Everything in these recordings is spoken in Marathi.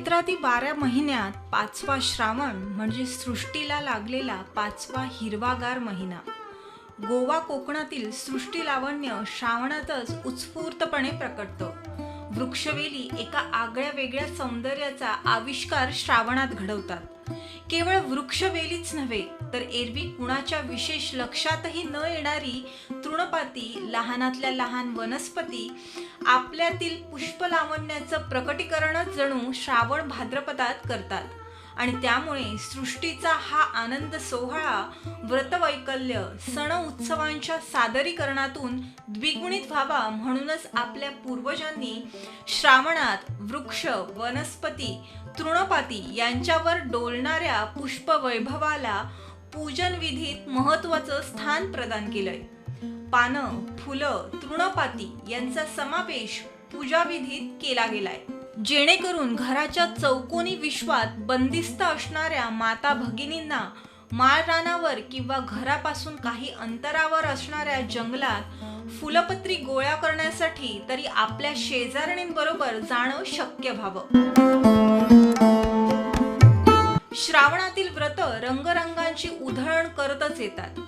चैत्राती 12 महिन्यात 5वा श्रावण म्हणजे सृष्टीला लागलेला 5वा हिरवागार महिना. गोवा कोकणातील सृष्टी लावण्य श्रावणातच उत्स्फूर्तपणे प्रकटतं. वृक्षवेली एका आगळ्या वेगळ्या सौंदर्याचा आविष्कार श्रावणात घडवतात. केवळ वृक्षवेलीच नव्हे तर एरवी कुणाच्या विशेष लक्षातही न येणारी तृणपाती, लहानातल्या लहान वनस्पती, आपल्यातील पुष्पलावण्याचं प्रकटीकरणच जणू श्रावण भाद्रपदात करतात. आणि त्यामुळे सृष्टीचा हा आनंद सोहळा व्रतवैकल्य सण उत्सवांच्या सादरीकरणातून द्विगुणित व्हावा म्हणूनच आपल्या पूर्वजांनी श्रावणात वृक्ष, वनस्पती, तृणपाती यांच्यावर डोलणाऱ्या पुष्पवैभवाला पूजन विधीत महत्त्वाचं स्थान प्रदान केलंय. पानं, फुलं, तृणपाती यांचा समावेश पूजाविधीत केला गेलाय, जेणेकरून घराच्या चौकोनी विश्वात बंदिस्त असणाऱ्या माता भगिनींना माळरानावर किंवा घरापासून काही अंतरावर असणाऱ्या जंगलात फुलपत्री गोळा करण्यासाठी तरी आपल्या शेजारणींबरोबर जाणं शक्य व्हावं. श्रावणातील व्रत रंगरंगांची उधळण करतच येतात.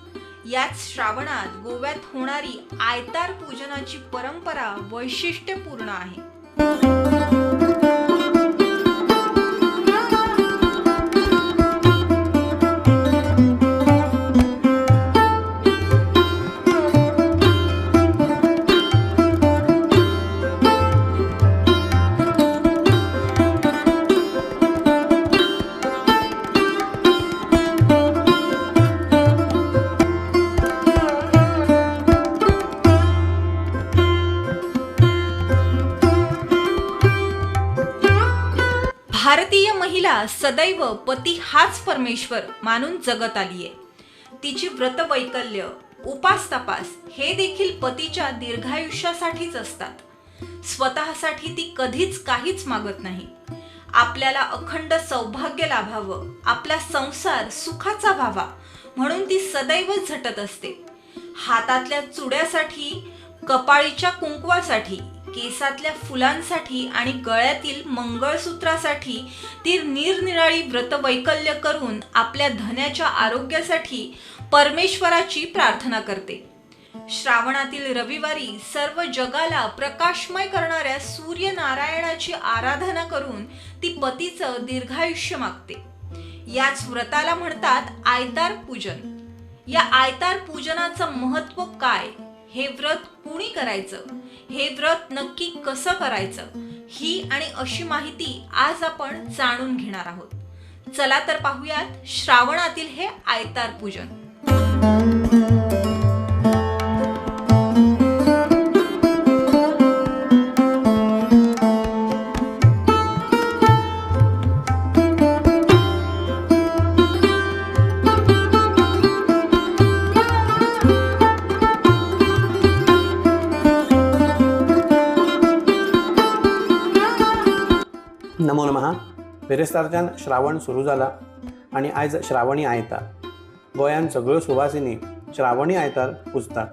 याच श्रावणात गोव्यात होणारी आयतार पूजनाची परंपरा वैशिष्ट्यपूर्ण आहे. भारतीय महिला सदैव पती हाच परमेश्वर मानून जगत आलीये. तिची व्रतवैकल्य, उपास तपास हे देखील पतीच्या दीर्घायुष्यासाठीच असतात. स्वतःसाठी ती कधीच काहीच मागत नाही. आपल्याला अखंड सौभाग्य लाभावं, आपला संसार सुखाचा व्हावा म्हणून ती सदैव झटत असते. हातातल्या चुड्यासाठी, कपाळीच्या कुंकवासाठी, केसातल्या फुलांसाठी आणि गळ्यातील मंगळसूत्रासाठी ती निरनिराळी व्रतवैकल्य करून आपल्या धनाच्या आरोग्यासाठी परमेश्वराची प्रार्थना करते. श्रावणातील रविवारी सर्व जगाला प्रकाशमय करणाऱ्या सूर्यनारायणाची आराधना करून ती पतीचं दीर्घायुष्य मागते. याच व्रताला म्हणतात आयतार पूजन. या आयतार पूजनाचं महत्त्व काय, हे व्रत कुणी करायचं, हे व्रत नक्की कसं करायचं, ही आणि अशी माहिती आज आपण जाणून घेणार आहोत. चला तर पाहूयात श्रावणातील हे आयतार पूजन. नमो नमः. बेरेस्तारच्यान श्रावण सुरू जाला आणि आयज श्रावणी आयतार. गोंयांत सगळ्यो सुवासिनी श्रावणी आयतार पुजतात.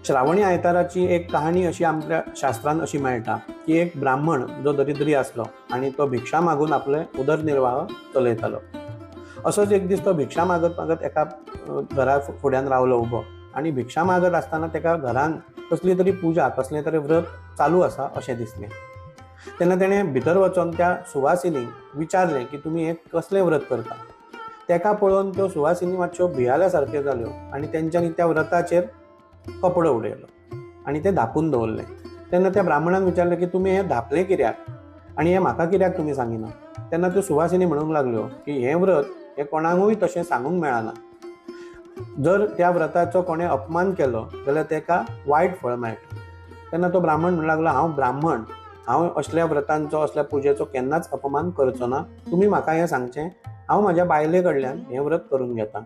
श्रावणी आयताराची एक कहाणी अशी आपल्या शास्त्रांत अशी मेळटा की एक ब्राह्मण जो दरिद्री आसलो आणि तो भिक्षा मागून आपले उदरनिर्वाह चलयतालो. असोच एक दीस तो भिक्षा मागत मागत एका घरा फुड्यान रावलो उबो आणि भिक्षा मागत आसतना तेका घरान कसली तरी पूजा, कसलें तरी व्रत चालू आसा अशें दिसलें. तेन्ना तेणें भितर वचून त्या सुवासिनीक विचारलें की तुमी एक कसलें व्रत करता. तेका पळोवन त्यो सुवासिनी मातश्यो भियाल्या सारक्यो जाल्यो आणि तेंच्यांनी त्या व्रताचेर कपडो उडयलो आणि ते धापून दवरले. तेन्ना त्या ब्राह्मणान विचारलें की तुमी हें धापलें कित्याक आनी हें म्हाका कित्याक तुमी सांगिना. तेन्ना त्यो सुवासिनी म्हणूंक लागल्यो की हें व्रत हें कोणाकूय तशें सांगूंक मेळना. जर त्या व्रताचो कोणें अपमान केलो जाल्यार तेका वायट फळ मेळटा. तेन्ना तो ब्राह्मण म्हणूंक लागलो हांव ब्राह्मण, हांव असल्या व्रतांचो, असल्या पुजेचो केन्नाच अपमान करचो ना. तुमी म्हाका हें सांगचें, हांव म्हाज्या बायले कडल्यान हें व्रत करून घेता.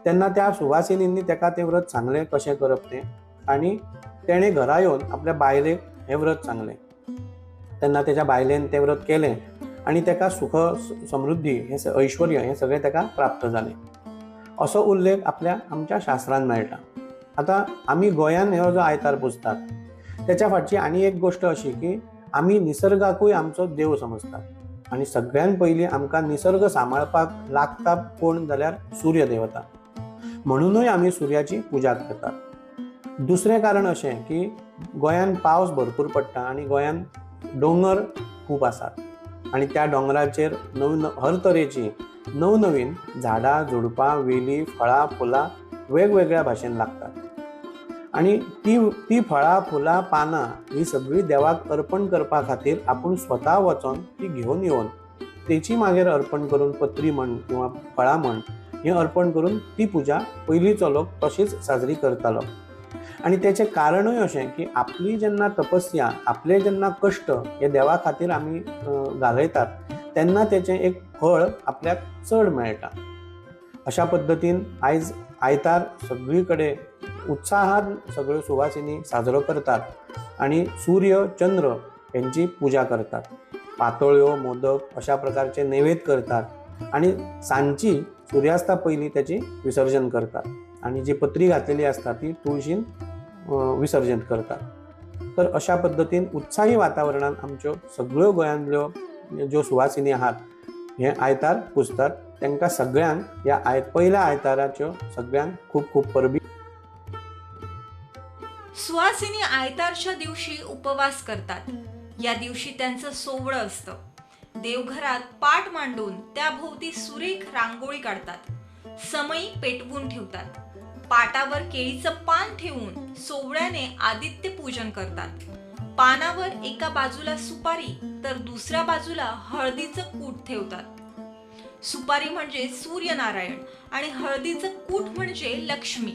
तेन्ना त्या सुवासिनींनी तेका तें व्रत सांगलें कशें करप तें आनी तेणें घरा येवन आपल्या बायलेक हें व्रत सांगलें. तेन्ना तेच्या बायलेन तें व्रत केलें आनी तेका सुख समृद्धी हें ऐश्वर्य हें सगळें तेका प्राप्त जालें. असो उल्लेख आमच्या शास्त्रांत मेळटा. आता आमी गोंयांत हो जो आयतार पुजतात त्याच्या फाटची आनी एक गोष्ट अशी की आमी निसर्गाकूय आमचो देव समजतात. आणि सगळ्यात पयलीं आमकां निसर्ग सांबाळपाक लागता कोण जाल्यार सूर्य देवता. म्हणूनय आमी सूर्याची पुजा करतात. दुसरें कारण अशें की गोंयान पावस भरपूर पडटा आनी गोंयान दोंगर खूब आसात आनी त्या दोंगराचेर हर तरेची नवनवीन झाडां झुडपां वेली फळां फुलां वेगवेगळ्या भाशेन लागतात. आणि ती फळां फुलां पानां ही सगळीं देवाक अर्पण करपा खातीर आपूण स्वता वचोन ती घेवन येवन तेची मागीर अर्पण करून पत्री म्हण किंवा फळां म्हण हें अर्पण करून ती पुजा पयलींचो लोक तशीच साजरी करतालो. आनी तेचें कारणूय अशें की आपली जेन्ना तपस्या आपले जेन्ना कश्ट हे देवा खातीर आमी घालयतात तेन्ना तेचें एक फळ आपल्याक चड मेळटा. अशा पद्दतीन आयज आयतार सगळी कडेन उत्साहान सगळ्यो सुवासिनी साजरो करतात आनी सूर्य चंद्र हेंची पुजा करतात. पातोळ्यो मोदक अशा प्रकारचे नैवेद्य करतात आनी सांजची सुर्यास्ता पयलीं तेची विसर्जन करतात आनी जी पत्री घातलेली आसता ती तुळशीन विसर्जन करतात. तर अशा पद्दतीन उत्साही वातावरणान आमच्यो सगळ्यो गोंयांतल्यो ज्यो सुवासिनी आहात हे आयतार पुजतात. तांकां सगळ्यांक ह्या पयल्या आयताराच्यो सगळ्यांक खूब खूब परबी. सुवासिनी आयतारच्या दिवशी उपवास करतात. या दिवशी त्यांचं सोवळं असतं. देवघरात पाट मांडून त्याभोवती सुरेख रांगोळी काढतात. समई पेटवून ठेवतात. पाटावर केळीचं पान ठेवून सोवळ्याने आदित्य पूजन करतात. पानावर एका बाजूला सुपारी तर दुसऱ्या बाजूला हळदीचं कूट ठेवतात. सुपारी म्हणजे सूर्यनारायण आणि हळदीचं कूट म्हणजे लक्ष्मी.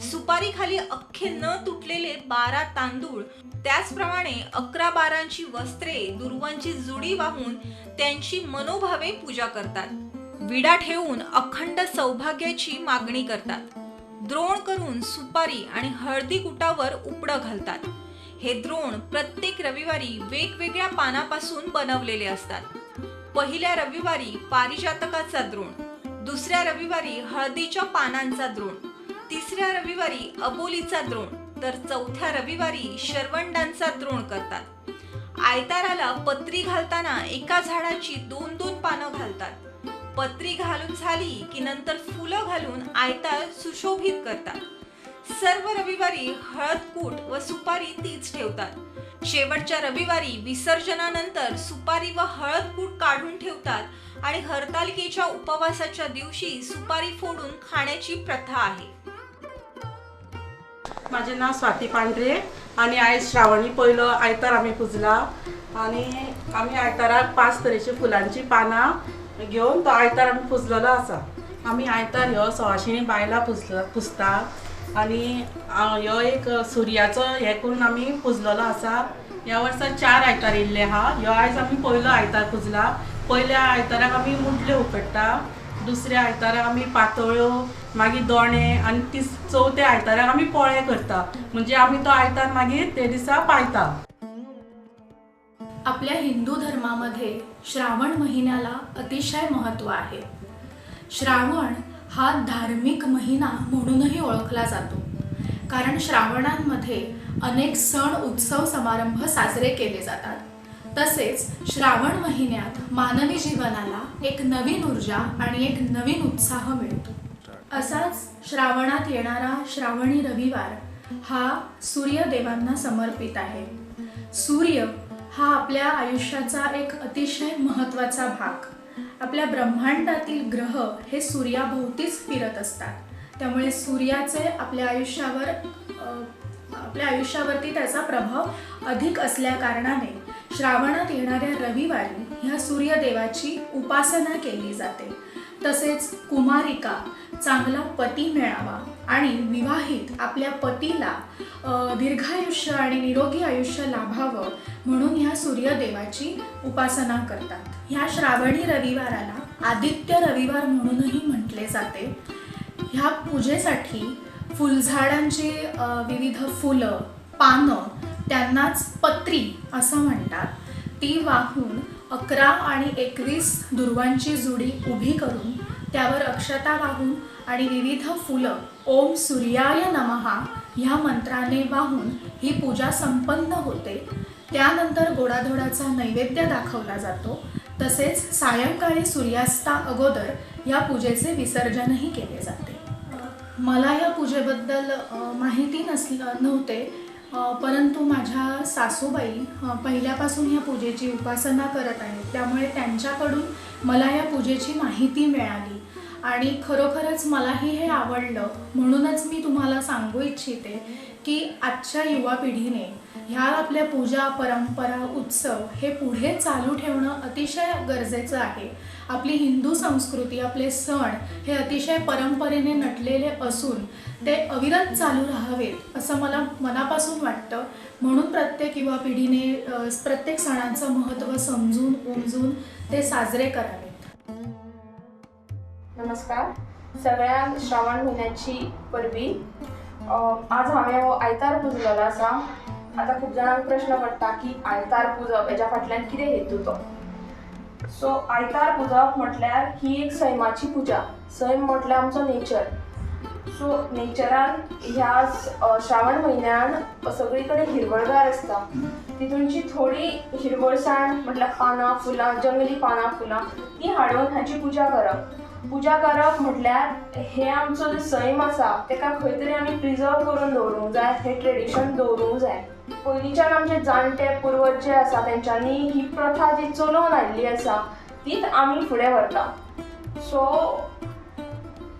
सुपारी खाली अख्खे न तुटलेले 12 तांदूळ, त्याचप्रमाणे 11 बारांची वस्त्रे, दुर्वांची जुडी वाहून त्यांची मनोभावे पूजा करतात. विडा ठेवून अखंड सौभाग्याची मागणी करतात. द्रोण करून सुपारी आणि हळदी कुटावर उपडं घालतात. हे द्रोण प्रत्येक रविवारी वेगवेगळ्या पानापासून बनवलेले असतात. पहिल्या रविवारी पारिजातकाचा द्रोण, दुसऱ्या रविवारी हळदीच्या पानांचा द्रोण, तिसऱ्या रविवारी अबोलीचा द्रोण तर चौथ्या रविवारी शरवंडांचा द्रोण करतात. आयताराला पत्री घालताना एका झाडाची 2-2 पानं घालतात. पत्री घालून झाली की नंतर फुलं घालून आयतार सुशोभित करतात. सर्व रविवारी हळद कूट व सुपारी तीच ठेवतात. शेवटच्या रविवारी विसर्जनानंतर सुपारी व हळद कूट काढून ठेवतात आणि हरतालिकेच्या उपवासाच्या दिवशी सुपारी फोडून खाण्याची प्रथा आहे. माझे नाव स्वाती पांढरे आणि आयज श्रावणी पहिलो आयतार आम्ही पुजला आणि आम्ही आयताराक 5 तरेची फुलांची पानां घेऊन तो आयतार आम्ही पुजलेलो आसा. आम्ही आयतार ह्यो सवाशिणी बायलां पुजता आणि ह्यो एक सुर्याचो हे करून आम्ही पुजलेलो आसा. ह्या वर्सा 4 आयतार येयल्ले आहा. ह्यो आयज आम्ही पहिलो आयतार पुजला. पयल्या आयताराक आम्ही मुटल्यो उकडटा, दुसऱ्या आयताराक आम्ही पातोळ्यो मागीर दोणे आणि चौथ्या आयताराक आम्ही पोळे करता. म्हणजे आम्ही तो आयतार मागीर ते दिसा पाळटा. आपल्या हिंदू धर्मामध्ये श्रावण महिन्याला अतिशय महत्त्व आहे. श्रावण हा धार्मिक महिना म्हणूनही ओळखला जातो, कारण श्रावणांमध्ये अनेक सण उत्सव समारंभ साजरे केले जातात. तसेच श्रावण महिन्यात मानवी जीवनाला एक नवीन ऊर्जा आणि एक नवीन उत्साह मिळतो. असाच श्रावणात येणारा श्रावणी रविवार हा सूर्यदेवांना समर्पित आहे. सूर्य हा आपल्या आयुष्याचा एक अतिशय महत्त्वाचा भाग. आपल्या ब्रह्मांडातील ग्रह हे सूर्याभोवतीच फिरत असतात. त्यामुळे सूर्याचे आपल्या आयुष्यावरती त्याचा प्रभाव अधिक असल्या कारणाने श्रावणात येणाऱ्या रविवारी ह्या सूर्यदेवाची उपासना केली जाते. तसेच कुमारिका चांगला पती मिळावा आणि विवाहित आपल्या पतीला दीर्घायुष्य आणि निरोगी आयुष्य लाभावं म्हणून ह्या सूर्यदेवाची उपासना करतात. ह्या श्रावणी रविवाराला आदित्य रविवार म्हणूनही म्हटले जाते. ह्या पूजेसाठी फुलझाडांची विविध फुलं, पानं, त्यांनाच पत्री असं म्हणतात, ती वाहून 11 आणि 21 दुर्वांची जुडी उभी करून त्यावर अक्षता वाहून आणि विविध फुलं ओम सूर्याय नमः ह्या मंत्राने वाहून ही पूजा संपन्न होते. त्यानंतर गोडाधोडाचा नैवेद्य दाखवला जातो. तसेच सायंकाळी सूर्यास्ता अगोदर या पूजेचे विसर्जनही केले जाते. मला या पूजेबद्दल माहिती नव्हते, परंतु माझ्या सासूबाई पहिल्यापासून या पूजेची उपासना करत आहेत, त्यामुळे त्यांच्याकडून मला या पूजेची माहिती मिळाली आणि खरोखरच मलाही हे आवडलं. म्हणूनच मी तुम्हाला सांगू इच्छिते की आजच्या युवा पिढीने ह्या आपल्या पूजा, परंपरा, उत्सव हे पुढे चालू ठेवणं अतिशय गरजेचं आहे. आपली हिंदू संस्कृती, आपले सण हे अतिशय परंपरेने नटलेले असून ते अविरत चालू राहावेत असं मला मनापासून वाटतं. म्हणून प्रत्येक युवा पिढीने प्रत्येक सणांचं महत्त्व समजून उमजून ते साजरे करावेत. नमस्कार. सगळ्यांक श्रावण म्हयन्याची परबी. आज हांवें आयतार पुजलेलो आसा. आतां खूब जाणांक प्रश्न पडटा की आयतार पुजप हेज्या फाटल्यान कितें हेतू तो. सो आयतार पुजप म्हटल्यार ही एक सैमाची पुजा. सैम म्हटल्यार आमचो नेचर. सो नेचरान ह्या श्रावण म्हयन्यान सगळी कडेन हिरवळगार आसता. तितूनची थोडी हिरवळसाण म्हटल्यार पानां फुलां, जंगली पानां फुलां ती हाडून हाची पुजा करप. पुजा करप म्हटल्यार हे आमचो जो सैम आसा तेका खंय तरी आमी प्रिजर्व करून दवरूंक जाय, हे ट्रेडिशन दवरूंक जाय. पयलींच्यान आमचे जाणटे पुर्वज जे आसा तेंच्यांनी ही प्रथा जी चलोवन आयिल्ली आसा तीच आमी फुडें व्हरता. सो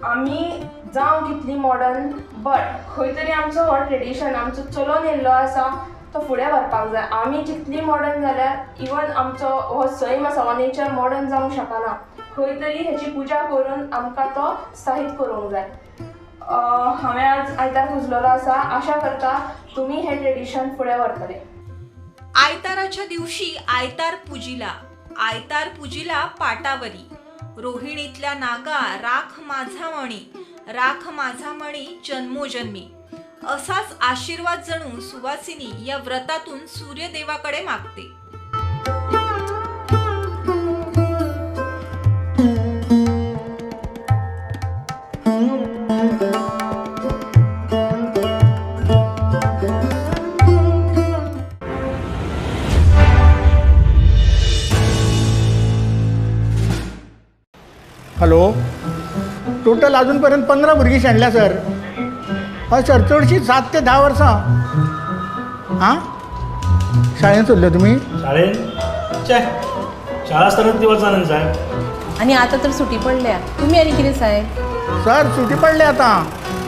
आमी जावं कितली मॉडर्न, बट खंय तरी आमचो हो ट्रेडिशन आमचो चलोवन येयल्लो आसा तो फुडें व्हरपाक जाय. आमी जितली मॉडर्न जाल्यार इवन आमचो हो सैम आसा, हो नेचर मॉडर्न जावंक शकना. खंय तरी हेची पुजा करून आमकां तो स्थायीत करूंक जाय. हांवें आज आयतार पुजलेलो आसा. आशा करता तुमी हें ट्रेडिशन फुडें व्हरतले. आयताराच्या दिवशी आयतार पुजिला पाटावरी. रोहिणीतल्या नागा राख माझा मणी जन्मोजन्मी. असाच आशीर्वाद जणू सुवासिनी या व्रतातून सूर्यदेवाकडे मागते. हॅलो, टोटल अजूनपर्यंत 15 भुरगीं शेणल्या सर. हय सर, चडशी 7 ते 10 वर्सां. हां, शाळेंत सोडले तुमी? शाळेन शाळा आसतनाच ती वचना न्ही साहेब. आणि आता तर सुटी पडल्या. तुम्ही आणि कितें साहेब? सर सुटी पडले आतां.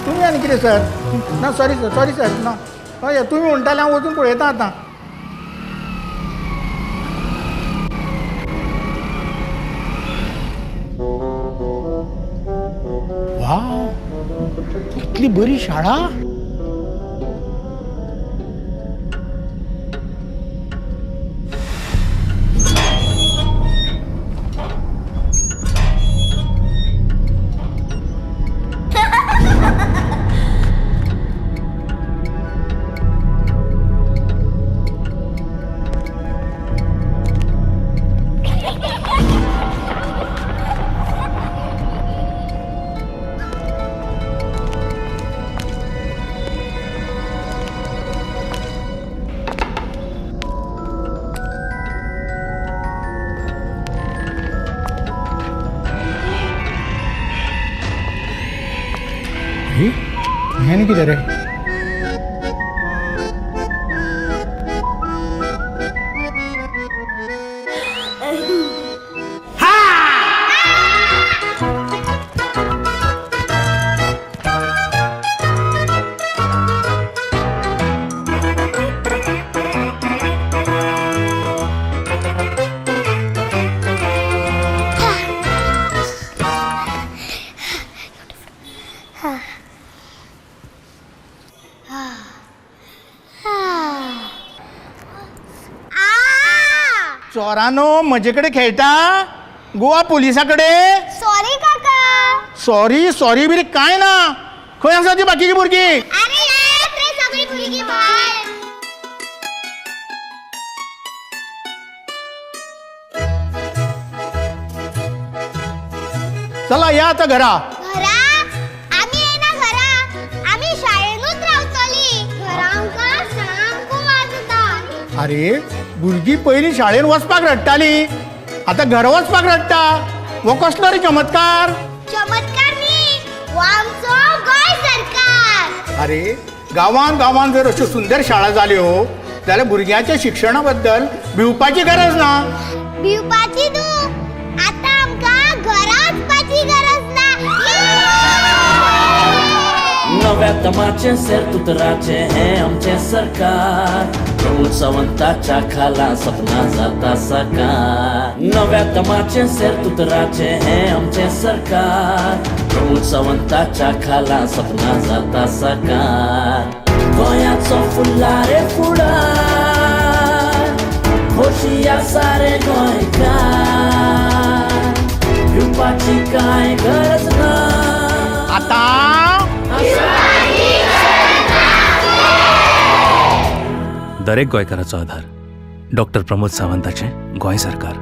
तुमी आनी कितें सर? ना सॉरी सर ना. हय तुमी म्हणटाले हांव वचून पळयतां आतां. वाव, कितली बरी शाळा. हे कितें रे? चोरानो म्हजे कडेन खेळटा? गोवा पुलिसा कडेन? सॉरी काका. सॉरी बिरी कांय ना. खंय आसा ती बाकीची भुरगीं? अरे येत रे सगळी भुरगीं भायर. चला या आता घरा. घरा? आम्ही येना घरा. आम्ही शाळेनूच रावतली. घरा आमकां सामको वाज येता. अरे भुरगीं पयलीं शाळेन वचपाक रडटालीं. आतां घर वचपाक रडटा हो कसलो रे चमत्कार? चमत्कार न्ही, हो आमचो गोंय सरकार. अरे गांवांत गांवांत जर अश्यो सुंदर शाळा जाल्यो जाल्यार भुरग्यांच्या शिक्षणा बद्दल भिवपाची गरज ना. भिवपाची न्हू, आतां आमकां घरा वचपाची गरज ना. नव्या तमाचे सेरतुतराचे हें आमचें सरकार. प्रमोद सावंताच्या खाला सपना जाता साकार. नव्या तमाचे सेरतुतराचे हें आमचें सरकार. प्रमोद सावंताच्या खाला सपना जाता साकार. गोंयाचो फुल्लारे फुडार, खोशी सारे गोंयकार. भिवपाची कांय गरज ना. आतां दरेक गोंयकाराचो आधार डॉक्टर प्रमोद सावंताचें गोंय सरकार.